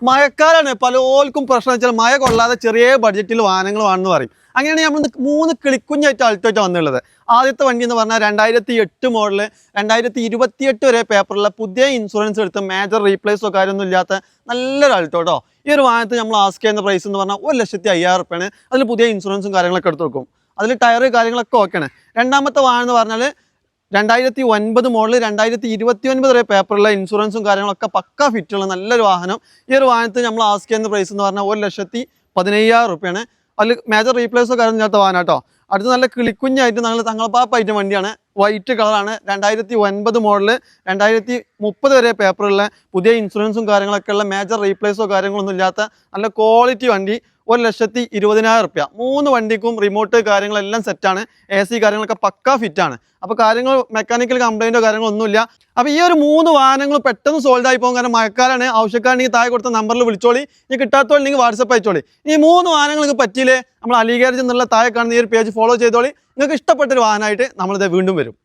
മഴക്കാലാണ് പലർക്കും പ്രശ്നം വെച്ചാൽ മഴ കൊള്ളാതെ ചെറിയ ബഡ്ജറ്റിൽ വാഹനങ്ങൾ വേണമെന്ന് പറയും. അങ്ങനെയാണ് നമ്മൾ 3 കിളിക്കുഞ്ഞായിട്ട് അൾട്ടോയ്ക്ക് വന്നുള്ളത്. ആദ്യത്തെ വണ്ടി എന്ന് പറഞ്ഞാൽ 2008 മോഡൽ 2028 വരെ പേപ്പറുള്ള പുതിയ ഇൻഷുറൻസ് എടുത്ത് മേജർ റീപ്ലേസോ കാര്യമൊന്നും ഇല്ലാത്ത നല്ലൊരു അൾട്ടോ കേട്ടോ. ഈ ഒരു വാഹനത്തിന് നമ്മൾ ആസ്ക് ചെയ്യുന്ന പ്രൈസ് എന്ന് പറഞ്ഞാൽ 1,50,000 രൂപയാണ്. അതിൽ പുതിയ ഇൻഷുറൻസും കാര്യങ്ങളൊക്കെ എടുത്ത് വെക്കും. അതിൽ ടയർ കാര്യങ്ങളൊക്കെ ഓക്കെയാണ്. രണ്ടാമത്തെ വാഹനം എന്ന് പറഞ്ഞാൽ 2009 മോഡൽ 2029 വരെ പേപ്പറുള്ള ഇൻഷുറൻസും കാര്യങ്ങളൊക്കെ പക്ക ഫിറ്റുള്ള നല്ലൊരു വാഹനം. ഈ ഒരു വാഹനത്തിന് നമ്മൾ ആസ്ക് ചെയ്യുന്ന പ്രൈസ് എന്ന് പറഞ്ഞാൽ 1,15,000 രൂപയാണ്. അതിൽ മേജർ റീപ്ലേസോ കാര്യം ഇല്ലാത്ത വാഹനം കേട്ടോ. അടുത്ത് നല്ല കിളിക്കുഞ്ഞായിട്ട് നല്ല തങ്ങളപ്പാപ്പായിട്ട് വണ്ടിയാണ്. വൈറ്റ് കളറാണ്. 2009 മോഡൽ 2030 വരെ പേപ്പറുള്ള പുതിയ ഇൻഷുറൻസും കാര്യങ്ങളൊക്കെ ഉള്ള മേജർ റീപ്ലേസോ കാര്യങ്ങളൊന്നും ഇല്ലാത്ത നല്ല ക്വാളിറ്റി വണ്ടി. 1,20,000 രൂപ. 3 വണ്ടിക്കും റിമോട്ട് കാര്യങ്ങളെല്ലാം സെറ്റാണ്. AC കാര്യങ്ങളൊക്കെ പക്കാ ഫിറ്റാണ്. അപ്പോൾ കാര്യങ്ങൾ മെക്കാനിക്കൽ കംപ്ലൈൻറ്റോ കാര്യങ്ങളോ ഒന്നുമില്ല. അപ്പോൾ ഈ ഒരു 3 വാഹനങ്ങൾ പെട്ടെന്ന് സോൾഡ് ആയി പോകും. കാരണം മഴക്കാലാണ്. ആവശ്യക്കാരുണ്ടെങ്കിൽ താഴെ കൊടുത്ത നമ്പറിൽ വിളിച്ചോളി. ഇനി കിട്ടാത്തോണ്ടെങ്കിൽ വാട്സപ്പ് അയച്ചോളി. ഈ 3 വാഹനങ്ങൾക്ക് പറ്റിയില്ലേ നമ്മൾ അലി ഗാരേജ് എന്നുള്ള താഴെ കാണുന്ന ഈ ഒരു പേജ് ഫോളോ ചെയ്തോളി. നിങ്ങൾക്ക് ഇഷ്ടപ്പെട്ടൊരു വാഹനമായിട്ട് നമ്മളിത് വീണ്ടും വരും.